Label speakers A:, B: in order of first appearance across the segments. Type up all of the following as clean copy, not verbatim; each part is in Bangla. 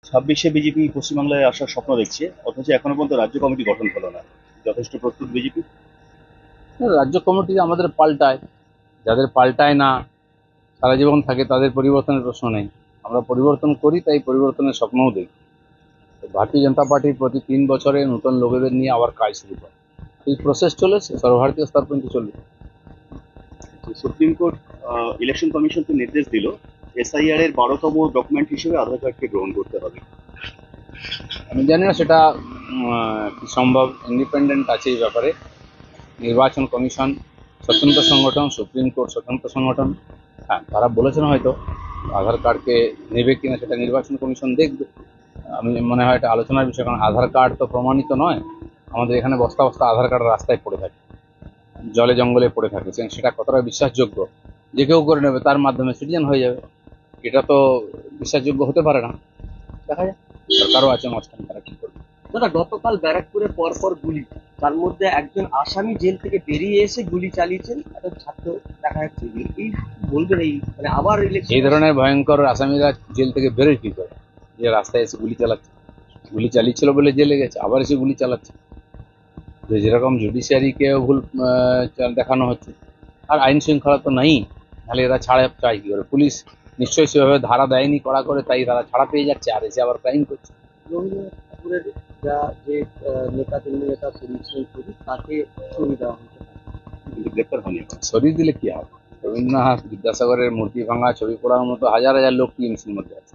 A: ছাব্বিশে বিজেপি পশ্চিমবাংলায় আসার স্বপ্ন দেখছে, অথচ এখনো পর্যন্ত রাজ্য কমিটি গঠন হলো না। যথেষ্ট প্রস্তুত বিজেপি?
B: রাজ্য কমিটি আমাদের পাল্টায়, যাদের পাল্টায় না সারা জীবন থাকে তাদের পরিবর্তনের প্রশ্ন নেই। আমরা পরিবর্তন করি, তাই পরিবর্তনের স্বপ্নও দেখি। তো ভারতীয় জনতা পার্টি প্রতি 3 বছরে নতুন লোকেদের নিয়ে আবার কাজ শুরু করে। এই প্রসেস চলেছে, সর্বভারতীয় স্তর পর্যন্ত চলবে।
A: সুপ্রিম কোর্ট ইলেকশন কমিশনকে নির্দেশ দিল এসআইআর এর 12তম ডকুমেন্ট হিসেবে আধার কার্ডকে গ্রহণ করতে হবে।
B: আমি জানি না সেটা কি সম্ভব। ইন্ডিপেন্ডেন্ট আছে এই ব্যাপারে। নির্বাচন কমিশন স্বতন্ত্র সংগঠন, সুপ্রিম কোর্ট স্বতন্ত্র সংগঠন। হ্যাঁ, তারা বলেছেন হয়তো আধার কার্ডকে নেবে কিনা সেটা নির্বাচন কমিশন দেখবে। আমি মনে হয় এটা আলোচনার বিষয়, কারণ আধার কার্ড তো প্রমাণিত নয়। আমাদের এখানে বস্তা বস্তা আধার কার্ড রাস্তায় পড়ে থাকে, জলে জঙ্গলে পড়ে থাকে, সেটা কতটা বিশ্বাসযোগ্য যে কেউ করে নেবে তার মাধ্যমে সিটিজেন হয়ে যাবে, এটা তো বিশ্বাসযোগ্য হতে পারে না। দেখা যায় সরকারও আছে মাঝখানে, তারা কি করবে।
C: দাদা, গতকাল ব্যারাকপুরে পরপর গুলি, তার মধ্যে একজন আসামি জেল থেকে বেরিয়ে এসে গুলি চালিয়েছেন একটা ছাত্র, দেখা যাচ্ছে। এই বলবেন এই মানে আবার ইলেকশন?
B: এই ধরনের ভয়ঙ্কর আসামিরা জেল থেকে বেরোয় কি করে? যে রাস্তায় এসে গুলি চালাচ্ছে, গুলি চালিয়েছিল বলে জেলে গেছে, আবার এসে গুলি চালাচ্ছে। তো যেরকম জুডিশিয়ারিকে ভুল দেখানো হচ্ছে, আর আইন শৃঙ্খলা তো নাই, তাহলে এরা ছাড়া চায় কি করে? পুলিশ নিশ্চয়ই সেভাবে ধারা দেয়নি কড়া করে, তাই তারা ছাড়া পেয়ে যাচ্ছে আর এসে আবার ক্রাইম করছে।
C: রবীন্দ্রনাথ ঠাকুরের যা যে নেতা, তেমনি নেতা পরিচয় করি তাকে ছবি দেওয়া হচ্ছে।
A: কিন্তু গ্রেপ্তার হয়নি এখন।
B: সরিয়ে দিলে কি হবে? রবীন্দ্রনাথ বিদ্যাসাগরের মূর্তি ভাঙা, ছবি পড়ার মতো হাজার হাজার লোক টিএমসির মধ্যে আছে।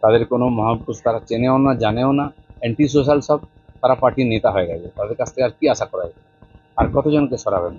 B: তাদের কোনো মহাপুরুষ তারা চেনেও না, জানেও না, অ্যান্টি সোশ্যাল সব। তারা পার্টির নেতা হয়ে গেছে, তাদের কাছ থেকে আর কি আশা করা যায়? আর কতজনকে সরাবেন?